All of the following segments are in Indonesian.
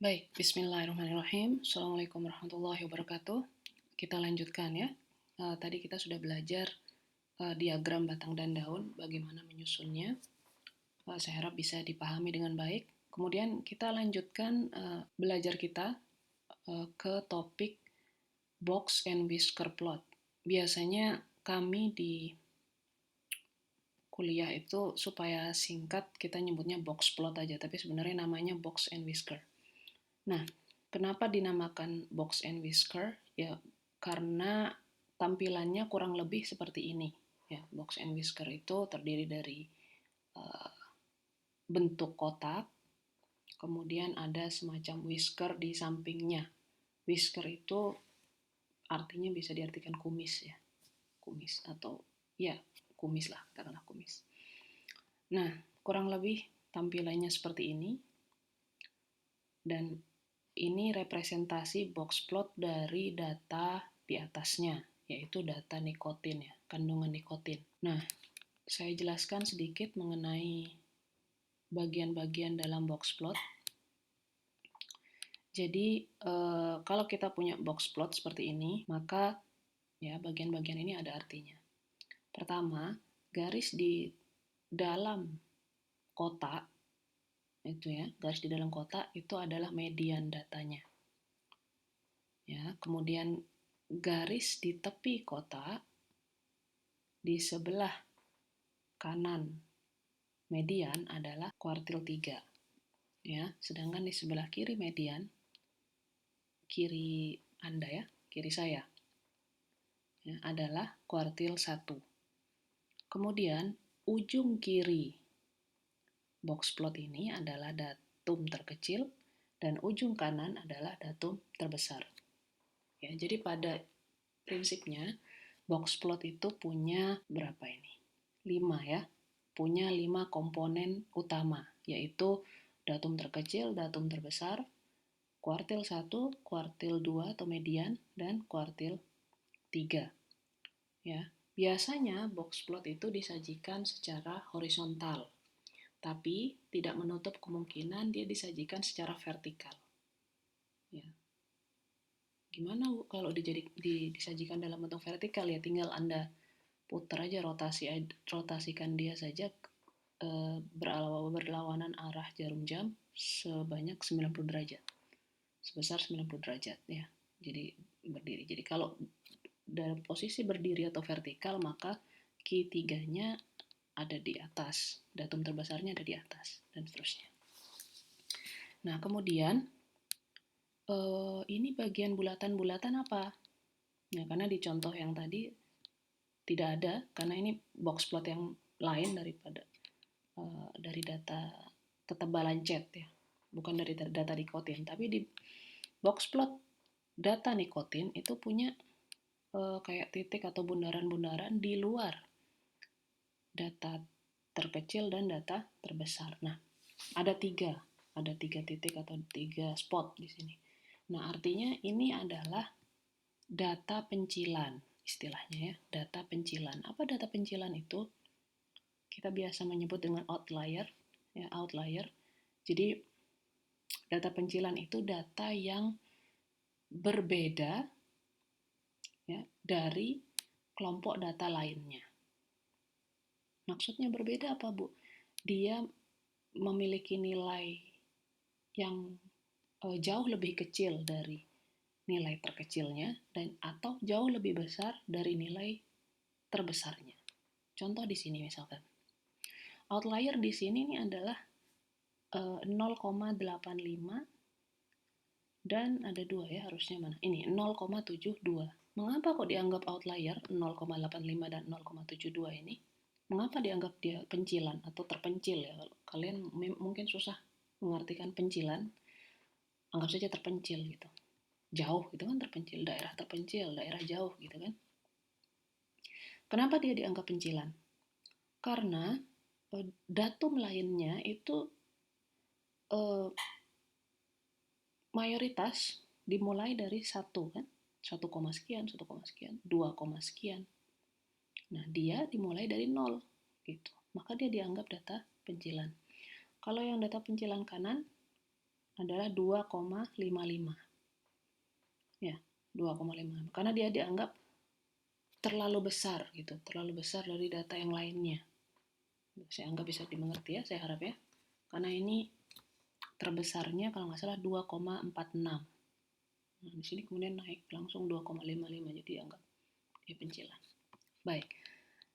Baik, bismillahirrahmanirrahim. Assalamualaikum warahmatullahi wabarakatuh. Kita lanjutkan ya. Tadi kita sudah belajar diagram batang dan daun, bagaimana menyusunnya. Saya harap bisa dipahami dengan baik. Kemudian kita lanjutkan belajar kita ke topik box and whisker plot. Biasanya kami di kuliah itu supaya singkat kita nyebutnya box plot aja, tapi sebenarnya namanya box and whisker. Nah, kenapa dinamakan box and whisker? Ya, karena tampilannya kurang lebih seperti ini. Ya, box and whisker itu terdiri dari uh, bentuk kotak, kemudian ada semacam whisker di sampingnya. Whisker itu artinya bisa diartikan kumis ya, kumis atau ya kumis lah, katakanlah kumis. Nah, kurang lebih tampilannya seperti ini, dan ini representasi box plot dari data di atasnya, yaitu data nikotin ya, kandungan nikotin. Nah, saya jelaskan sedikit mengenai bagian-bagian dalam box plot. Jadi, kalau kita punya box plot seperti ini, maka ya bagian-bagian ini ada artinya. Pertama, garis di dalam kotak itu ya, garis di dalam kotak itu adalah median datanya. Ya, kemudian garis di tepi kotak di sebelah kanan median adalah kuartil 3. Ya, sedangkan di sebelah kiri median, kiri Anda ya, kiri saya, ya, adalah kuartil 1. Kemudian ujung kiri box plot ini adalah datum terkecil dan ujung kanan adalah datum terbesar. Ya, jadi pada prinsipnya box plot itu punya berapa ini? 5 ya. Punya 5 komponen utama, yaitu datum terkecil, datum terbesar, kuartil 1, kuartil 2 atau median, dan kuartil 3. Ya. Biasanya box plot itu disajikan secara horizontal, tapi tidak menutup kemungkinan dia disajikan secara vertikal. Ya. Gimana kalau disajikan dalam bentuk vertikal? Ya tinggal Anda putar aja, rotasikan dia saja berlawanan arah jarum jam sebanyak 90 derajat, sebesar 90 derajat ya. Jadi berdiri. Jadi kalau dalam posisi berdiri atau vertikal, maka Q3-nya ada di atas, datum terbesarnya ada di atas, dan seterusnya. Nah, kemudian ini bagian bulatan-bulatan apa? Nah, karena di contoh yang tadi tidak ada, karena ini box plot yang lain daripada dari data ketebalan cat ya, bukan dari data nikotin. Tapi di box plot data nikotin itu punya kayak titik atau bundaran-bundaran di luar data terkecil dan data terbesar. Nah, ada tiga titik atau 3 spot di sini. Nah, artinya ini adalah data pencilan, istilahnya ya, data pencilan. Apa data pencilan itu? Kita biasa menyebut dengan outlier, ya, outlier. Jadi data pencilan itu data yang berbeda ya dari kelompok data lainnya. Maksudnya berbeda apa, Bu? Dia memiliki nilai yang jauh lebih kecil dari nilai terkecilnya dan atau jauh lebih besar dari nilai terbesarnya. Contoh di sini misalkan. Outlier di sini ini adalah 0,85 dan ada 2 ya, harusnya mana? Ini 0,72. Mengapa kok dianggap outlier 0,85 dan 0,72 ini? Mengapa dianggap dia pencilan atau terpencil ya? Kalian mungkin susah mengartikan pencilan, anggap saja terpencil gitu. Jauh gitu kan, terpencil, daerah jauh gitu kan. Kenapa dia dianggap pencilan? Karena datum lainnya itu mayoritas dimulai dari 1 kan, 1, sekian, 1, sekian, 2, sekian. Nah, dia dimulai dari 0 gitu. Maka dia dianggap data pencilan. Kalau yang data pencilan kanan adalah 2,55. Ya, 2,55. Karena dia dianggap terlalu besar gitu, terlalu besar dari data yang lainnya. Saya anggap bisa dimengerti ya, saya harap ya. Karena ini terbesarnya kalau nggak salah 2,46. Nah, di sini kemudian naik langsung 2,55, jadi anggap dia pencilan. Baik,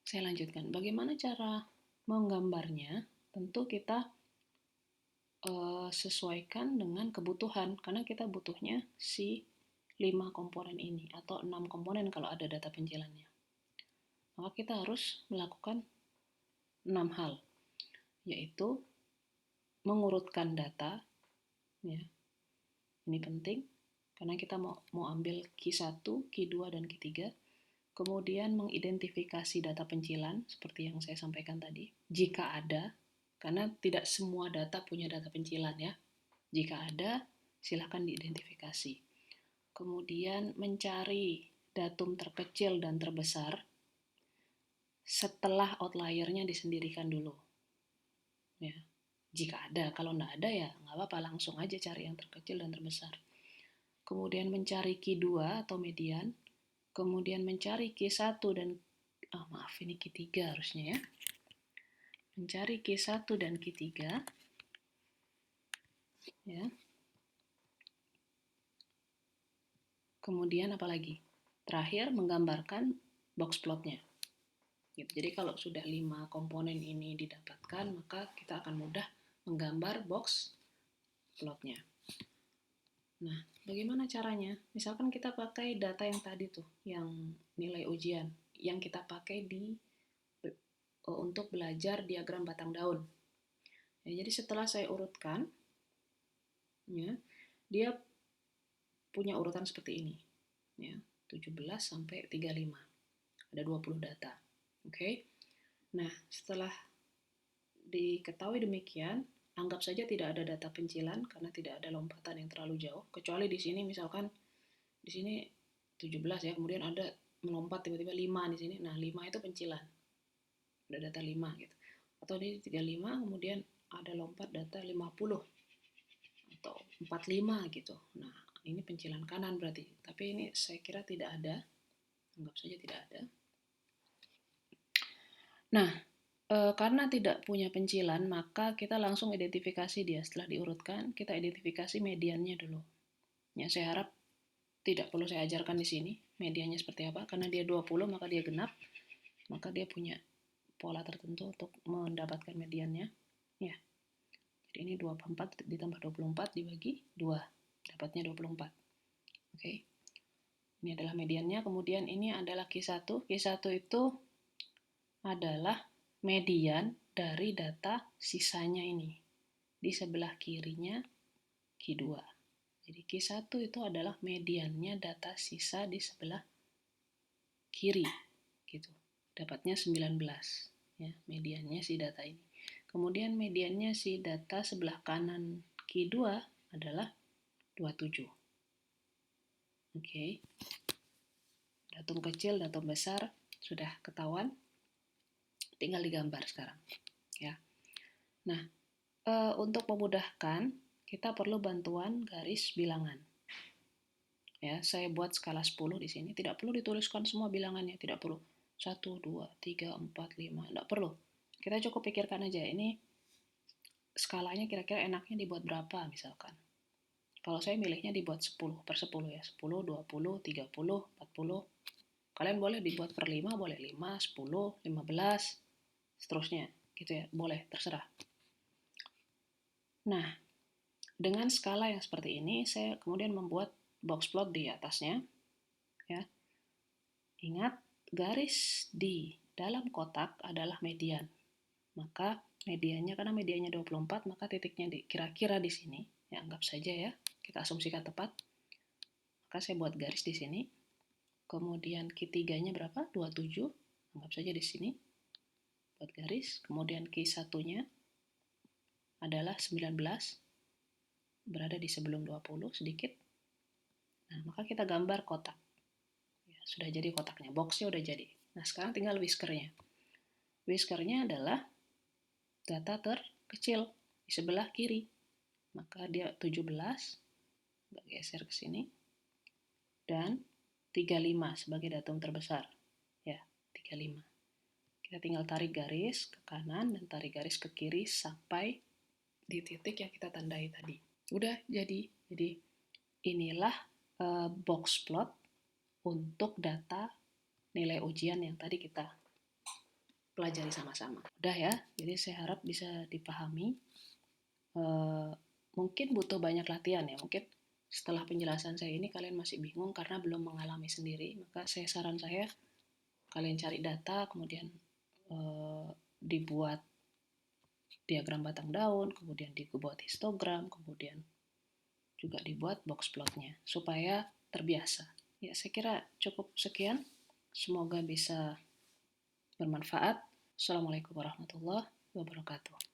saya lanjutkan. Bagaimana cara menggambarnya? Tentu kita sesuaikan dengan kebutuhan, karena kita butuhnya si 5 komponen ini, atau 6 komponen kalau ada data pencilannya. Maka kita harus melakukan 6 hal, yaitu mengurutkan data, ya. Ini penting, karena kita mau ambil Q1, Q2, dan Q3. Kemudian mengidentifikasi data pencilan, seperti yang saya sampaikan tadi, jika ada, karena tidak semua data punya data pencilan ya. Jika ada, silakan diidentifikasi. Kemudian mencari datum terkecil dan terbesar setelah outliernya disendirikan dulu. Ya, jika ada, kalau nggak ada ya nggak apa-apa, langsung aja cari yang terkecil dan terbesar. Kemudian mencari Q2 atau median, kemudian mencari Q1 dan maaf ini Q3 harusnya ya. Mencari Q1 dan Q3 ya. Kemudian apa lagi? Terakhir menggambarkan box plotnya. Gitu. Jadi kalau sudah 5 komponen ini didapatkan, maka kita akan mudah menggambar box plotnya. Nah, bagaimana caranya? Misalkan kita pakai data yang tadi tuh, yang nilai ujian, yang kita pakai untuk belajar diagram batang daun. Ya, jadi setelah saya urutkan, ya, dia punya urutan seperti ini. Ya, 17 sampai 35. Ada 20 data. Oke. Nah, setelah diketahui demikian, anggap saja tidak ada data pencilan karena tidak ada lompatan yang terlalu jauh, kecuali di sini misalkan di sini 17 ya, kemudian ada melompat tiba-tiba 5 di sini. Nah, 5 itu pencilan. Ada data 5 gitu. Atau di 35 kemudian ada lompat data 50 atau 45 gitu. Nah, ini pencilan kanan berarti. Tapi ini saya kira tidak ada. Anggap saja tidak ada. Nah, karena tidak punya pencilan, maka kita langsung identifikasi dia. Setelah diurutkan, kita identifikasi mediannya dulu. Ya, saya harap tidak perlu saya ajarkan di sini mediannya seperti apa, karena dia 20 maka dia genap, maka dia punya pola tertentu untuk mendapatkan mediannya. Ya. Jadi ini 24 ditambah 24 dibagi 2, dapatnya 24. Oke. Ini adalah mediannya, kemudian ini adalah Q1. Q1 itu adalah median dari data sisanya ini. Di sebelah kirinya Q2. Jadi Q1 itu adalah mediannya data sisa di sebelah kiri gitu. Dapatnya 19 ya, mediannya si data ini. Kemudian mediannya si data sebelah kanan Q2 adalah 27. Oke. Datum kecil, datum besar sudah ketahuan. Tinggal digambar sekarang ya. Nah, untuk memudahkan kita perlu bantuan garis bilangan. Ya, saya buat skala 10 di sini. Tidak perlu dituliskan semua bilangannya, tidak perlu. 1, 2, 3, 4, 5, tidak perlu. Kita cukup pikirkan aja, ini skalanya kira-kira enaknya dibuat berapa misalkan. Kalau saya milihnya dibuat 10 per 10 ya. 10, 20, 30, 40. Kalian boleh dibuat per 5, boleh 5, 10, 15, seterusnya. Gitu ya, boleh, terserah. Nah, dengan skala yang seperti ini, saya kemudian membuat box plot di atasnya. Ya. Ingat, garis di dalam kotak adalah median. Maka mediannya, karena mediannya 24, maka titiknya kira-kira di sini. Ya, anggap saja ya, kita asumsikan tepat. Maka saya buat garis di sini. Kemudian Q3-nya berapa? 27. Anggap saja di sini. Buat garis. Kemudian Q1-nya adalah 19. Berada di sebelum 20 sedikit. Nah, maka kita gambar kotak. Ya, sudah jadi kotaknya. Boxnya udah jadi. Nah, sekarang tinggal whiskernya. Whiskernya adalah data terkecil di sebelah kiri. maka dia 17, geser ke sini, dan 35 sebagai datum terbesar. Ya, 35. Kita tinggal tarik garis ke kanan dan tarik garis ke kiri sampai di titik yang kita tandai tadi. Udah jadi. Jadi inilah box plot untuk data nilai ujian yang tadi kita pelajari sama-sama. Udah ya, jadi saya harap bisa dipahami. Mungkin butuh banyak latihan ya, mungkin setelah penjelasan saya ini kalian masih bingung karena belum mengalami sendiri, maka saran saya kalian cari data, kemudian dibuat diagram batang daun, kemudian dibuat histogram, kemudian juga dibuat box plotnya supaya terbiasa. Ya, saya kira cukup sekian. Semoga bisa bermanfaat. Assalamualaikum warahmatullahi wabarakatuh.